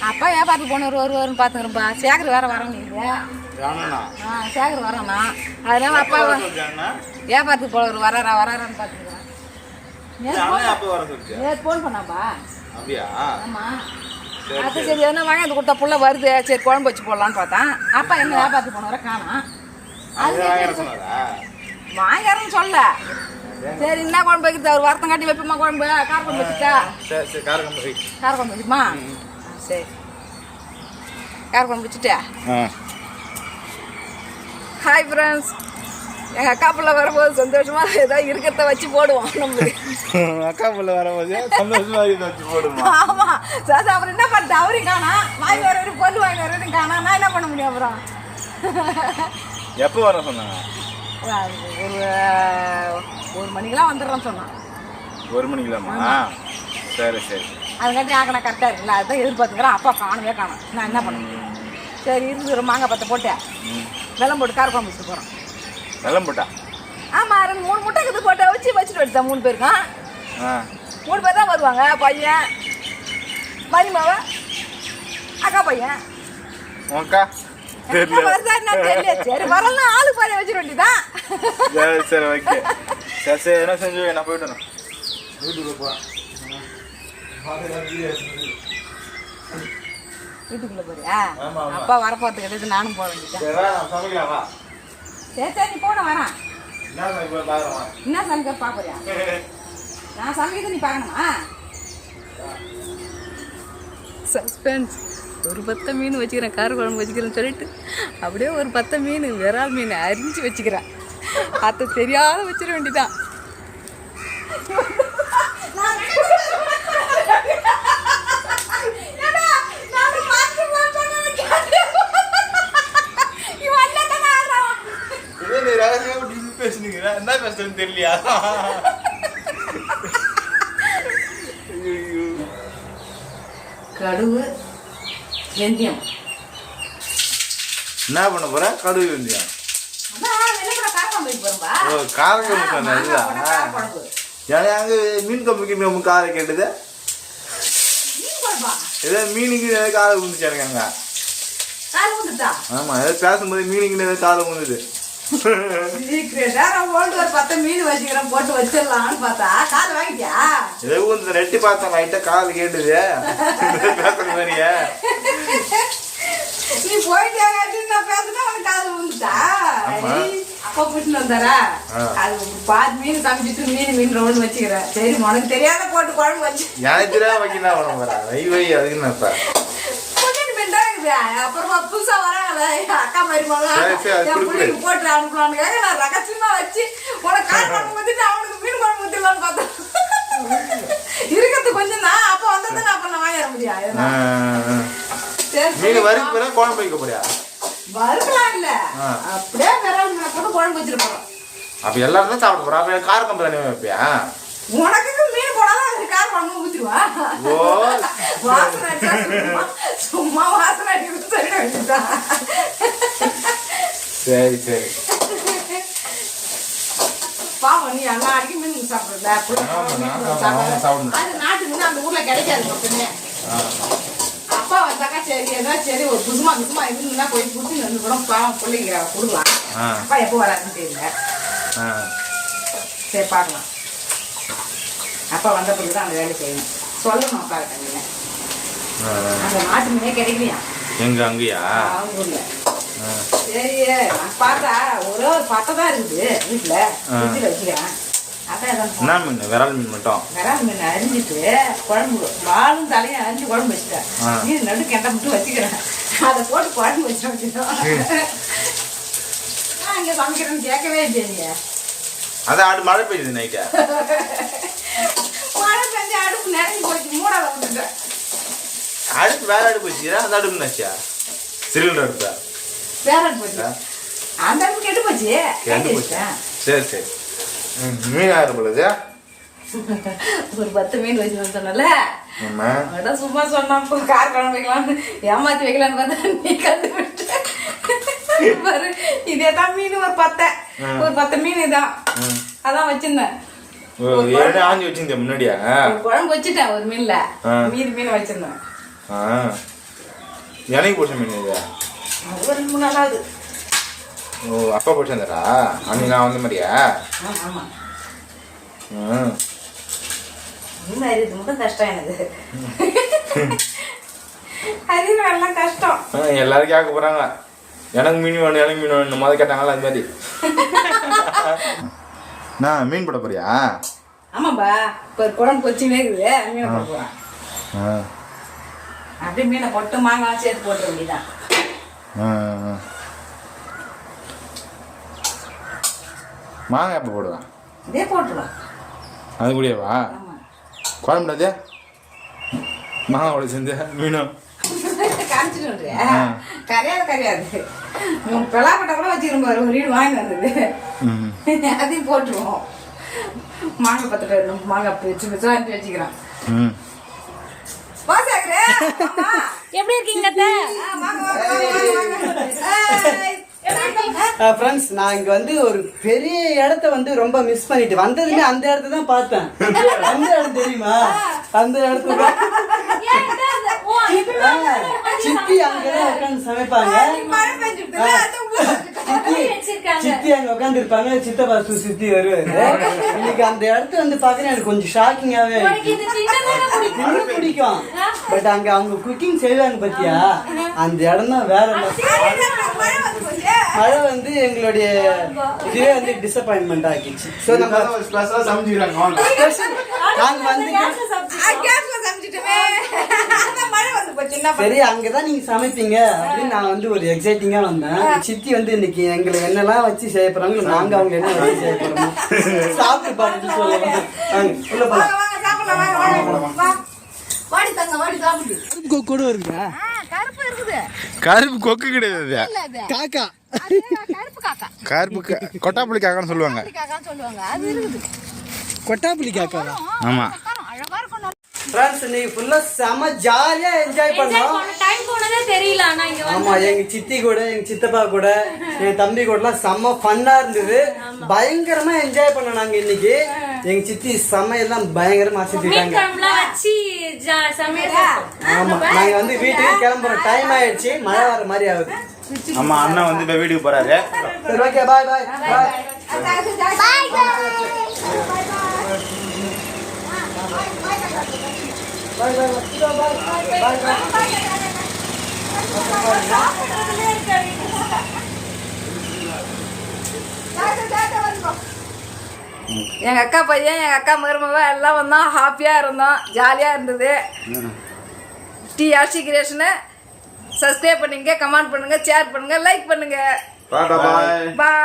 அப்பா ஏன் பார்த்து போனவர் வருவாருன்னு பார்த்துக்கிறப்பா. சேகர் வேற வரணும் நீங்கள். சேகர் வரணும்ண்ணா. அதனால அப்பா ஏன் பார்த்து போனவர் வராரான்னு பார்த்துக்கிறேன். நேற்று ஃபோன் பண்ணாப்பா. ஆமாம். அது சரி எதுனா வாங்கி அது கொடுத்தா புள்ள வருது, சரி குழம்பு வச்சு போடலான்னு பார்த்தேன். அப்பா என்ன வியாபாரத்துக்கு போனவரை காணோம். அது வாங்கிறேன்னு சொல்ல. சரி என்ன குழம்பு வைக்கிறது, அவர் வரத்தம் காட்டி வைப்போமா குழம்பு? கார குழம்பு வச்சுட்டா? கார குழம்பு வச்சுமா? சரி கார குழம்பு வச்சுட்டா? ஹாய் ஃப்ரெண்ட்ஸ், எங்கள் அக்கா பிள்ளை வரும்போது சந்தோஷமா ஏதாவது இருக்கிறத வச்சு போடுவோம். நம்மளுக்கு அக்கா பிள்ளை வரும்போது சந்தோஷமா வச்சு போடுவோம். ஆமாம் சார். அப்புறம் என்ன பண்ணுறது, அவரையும் காணா, வாங்கி வர பொருள் வாங்கி வரதும் காணா, நான் என்ன பண்ண முடியும்? அப்புறம் எப்போ வர சொன்னாங்க? ஒரு மணிக்கெல்லாம் வந்துடுறோன்னு சொன்னான். 1 மணிக்கெல்லாமா? சரி சரி. அதுக்காட்டி ஆக்கணா கரெக்டாக இருக்குல்ல, அதுதான் எதிர்பார்த்துக்கிறேன். அப்பா காணவே காணும், நான் என்ன பண்ண முடியும்? சரி இருந்து மாங்காய் பத்தை போட்டேன், வெள்ளம் போட்டு கார குழம்பு வச்சுட்டு போகிறோம். வெள்ளம் போட்டா? ஆமாம், 3 முட்டை இது போட்டை வச்சுட்டு வச்சுட்டேன். 3 பேருக்கும் 3 பேர் தான் வருவாங்க. பையன், மணிமாவ, அக்கா பையன். அக்கா தெரியல. சரி வரலாம், ஆளு பாரு வச்சிட வேண்டியதான். சரி சரி ஓகே. சரி சரி என்ன செஞ்சு நான் போயிட்டு வீட்டுக்குள்ள போறியா? அப்பா வரப்போறது கிடையாது, நானும் போக வேண்டியதான். சரி சரி நீ போன வரேன். என்ன சமைக்க பாக்குறியா? நான் சமைக்கிறது நீ பார்க்கணுமா? சஸ்பென்ஸ். ஒரு 10 மீன் வச்சுக்கிறேன், கார குழம்பு வச்சுக்கிறேன்னு சொல்லிட்டு அப்படியே ஒரு 10 மீன் விரால் மீன் அரிஞ்சு வச்சுக்கிறேன். அதை தெரியாத வச்சிட வேண்டியதான். என்ன பேசுறேன்னு தெரியலையா? கடுகு வெந்தயம் என்ன பண்ண போற? கடுகு வெந்தயம் மீன் கம்பு காரை கேட்டது. ஏதோ மீனுக்கு காலை விழுந்துச்சானுங்க. ஆமா, ஏதோ பேசும்போது மீனுக்கு ஏதோ காலை விழுந்துது. ஒரு 10 மீன் வச்சுக்கிறேன் போட்டு வச்சிடலாம்னு பார்த்தா கால் வாங்கிட்டியா? ஏதோ இந்த ரெட்டி பார்த்தேன், லைட்டா கால் கேட்டுது. நீ போயிட்டு நான் பேசுனா அவனுக்கு கால் விழுந்துட்டா? அப்பா பிடிச்சிட்டு வந்தாரா? அது பாதி மீன் சமைச்சிட்டு மீன் ரோடு வச்சுக்கிறேன். சரி உனக்கு தெரியாத போட்டு குழம்பு வச்சு எனக்கு தெரியாம வைக்கலாம் உடம்பு வரா வை வை அதுக்குன்னு அப்புறமா புதுசா வராங்கல்ல அக்கா மாதிரி போட்டு அனுப்பலான்னு நான் ரகசியமா வச்சு உனக்கு கார குழம்பு ஊத்திட்டு அவனுக்கு மீன் குழம்பு ஊத்திடலான்னு பார்த்தேன். இருக்கிறது கொஞ்சம் தான். அப்ப வந்தது நான் அப்ப நான் வாங்கிட முடியாது. மீன் வறுக்க போறேன், குழம்பு வைக்க போறியா? வறுக்கலாம் இல்ல, அப்படியே விரல் மீனை போட்டு குழம்பு வச்சுட்டு போறோம். அப்ப எல்லாரும் தான் சாப்பிட போறோம். அப்ப கார குழம்பு தானே வைப்பியா? உனக்கு மீன் போடாதான் கார குழம்பு ஊத்திடுவா. வாசனை சும்மா வாசனை அடிக்கிறது சொல்ல வேண்டியதுதான். சரி சரி. பாவம் நீ எல்லா அடிக்கும் மீன் சாப்பிடுறல. அது நாட்டு மீன் அந்த ஊர்ல கிடைக்காது மட்டுமே. அப்பா வந்தாக்கா சரி ஏதோ சரி ஒரு புதுமா இருந்துன்னா போய் புடிச்சு வந்து கூட பாவம் பிள்ளைங்க கொடுக்கலாம். அப்பா எப்போ வராதுன்னு தெரியல. சரி பார்க்கலாம். அப்பா வந்த பிறகுதான் அந்த வேலை செய்யணும். சொல்லணும் அப்பா கிட்ட. அந்த நாட்டு மீனே கிடைக்கலையா? எங்க அங்கயா? அவங்க ஊர்ல. சரி நான் பார்த்தா ஒரு பட்டை தான் இருக்குது வீட்டுல, ஃப்ரிட்ஜில் வச்சுக்கிறேன். என்ன மீன்? விரால் மீன் மட்டும். விரால் மீன் அரிஞ்சிட்டு குழம்பு வாழும் தலையும் அரிஞ்சு குழம்பு வச்சுட்டேன். மீன் நடு கெண்டை மட்டும் வச்சுக்கிறேன். அதை போட்டு குழம்பு வச்சுட்டோம். நான் இங்கே சமைக்கிறேன்னு கேட்கவே இல்லையா? அதான் மழை பெய்யுது நைட்டா. மழை பெஞ்சு அடுப்பு நிறைஞ்சு போச்சு, மூடாத விட்டுட்டேன். அடுப்பு வேற அடுப்பு வச்சுக்கிறேன். அந்த அடுப்பு நச்சியா? சிலிண்டர் அடுப்பா? வேற அடுப்பு வச்சு அந்த அடுப்பு கெட்டு போச்சு. சரி சரி. மீன் ஆயிரம் பொழுது ஒரு 10 மீன் வச்சு வந்தோம்ல. அதான் சும்மா சொன்னா கார குழம்பு வைக்கலாம்னு ஏமாத்தி வைக்கலான்னு பார்த்தா நீ கண்டுபிடிச்ச பாரு. இதே தான் மீன் ஒரு 10 மீன் இதான் அதான் வச்சிருந்தேன். ஏற்கனவே ஆஞ்சி வச்சிருந்தேன் முன்னாடியா? ஒரு குழம்பு வச்சுட்டேன் ஒரு மீன்ல, மீதி மீன் வச்சிருந்தேன். எனக்கு பிடிச்ச மீன் இது. அது 2-3 நாளாவது. ஓ, அப்பா பிடிச்சிருந்தாரா? அன்னைக்கு நான் வந்த மாதிரியா? ஆமா. மீன் அறியது மட்டும் கஷ்டம் எனக்கு. அது நல்லா கஷ்டம். எல்லாரும் கேட்க போறாங்க, எனக்கு மீன் வேணும் எனக்கு மீன் வேணும் மாதிரி கேட்டாங்களா அது மாதிரி. நான் மீன் போட போறியா? ஆமாப்பா, இப்போ குழம்பு கொச்சினே இருக்குது, மீனை போட போறேன். அப்படியே மீனை போட்டு மாங்காய் சேர்த்து போட்டுற வேண்டியதான். மாங்காய் எப்போ போடுவேன்? இதே போட்டுருவோம். அது கூடவா குழம்புல அதே மாங்காய் கூட சேர்ந்து மீனும் கரைச்சிட்டு கரையாது. பெலாப்பட்டை கூட வச்சுக்கிறோம், ஒரு வீடு வாங்கி வந்தது, அதையும் போட்டுருவோம். மாங்காய் 10 மாங்காய் பிச்சு பிச்சு வாங்கி வச்சுக்கிறோம். எப்படி இருக்கீங்க? ஃப்ரெண்ட்ஸ், நான் இங்க வந்து ஒரு பெரிய இடத்த வந்து ரொம்ப மிஸ் பண்ணிட்டு வந்ததுமே அந்த இடத்த தான் பார்த்தேன். அந்த இடம் தெரியுமா? அந்த இடத்துல சித்தி அங்கதான் உட்காந்து சமைப்பாங்க. சித்தி அங்க உட்காந்து இருப்பாங்க, சித்தப்பா சித்தி வருவாரு. இன்னைக்கு அந்த இடத்த வந்து பாக்குறேன், எனக்கு கொஞ்சம் ஷாக்கிங்காவே பிடிக்கும். பட் அங்க அவங்க குக்கிங் செய்வாங்க பத்தியா, அந்த இடம் தான் வேற. மழை வந்து எங்களுடைய இதுவே வந்து டிசப்பாயின்மெண்ட் ஆகிடுச்சு. ஸோ நம்ம சரி அங்கதான் நீங்க சமைப்பீங்க அப்படின்னு நான் வந்து ஒரு எக்ஸைட்டிங்கா வந்தேன். சித்தி வந்து இன்னைக்கு எங்களை என்னெல்லாம் வச்சு செய்ய போறாங்க, நாங்க அவங்க என்ன வச்சு செய்ய போறோம் சாப்பிட்டு பார்த்துட்டு சொல்லுவாங்க. கூட இருக்குதா? கருப்பு கொக்கு கிடையாது, காக்கா. கருப்பு கொட்டாப்புளி காக்கான்னு சொல்லுவாங்க. கொட்டாப்புளி காக்கா. ஆமா. ஃப்ரெண்ட்ஸ், இன்னைக்கு ஃபுல்லா செம ஜாலியா என்ஜாய் பண்ணோம். டைம் போனதே தெரியல. ஆனா இங்க ஆமா, எங்க சித்தி கூட எங்க சித்தப்பா கூட என் தம்பி கூடலாம் செம்ம ஃபன்னா இருந்தது. பயங்கரமா என்ஜாய் பண்ணோம் நாங்க இன்னைக்கு. எங்க சித்தி சமையல்லாம் பயங்கரமா ஆசிட்டாங்க. ஆமா, நாங்க வந்து வீட்டுக்கு கிளம்புறோம், டைம் ஆயிடுச்சு, மழை வர மாதிரி ஆகுது. ஆமா, அண்ணா வந்து இப்ப வீட்டுக்கு போறாரு. சரி, ஓகே, பாய் பாய் பாய். எங்க அக்கா பையன், எங்க அக்கா மருமக எல்லாம் வந்தோம், ஹாப்பியா இருந்தோம், ஜாலியா இருந்தது. TRC கிரியேஷனை சப்ஸ்கிரைப் பண்ணுங்க, கமெண்ட் பண்ணுங்க, ஷேர் பண்ணுங்க, லைக் பண்ணுங்க. பாய். பாய்.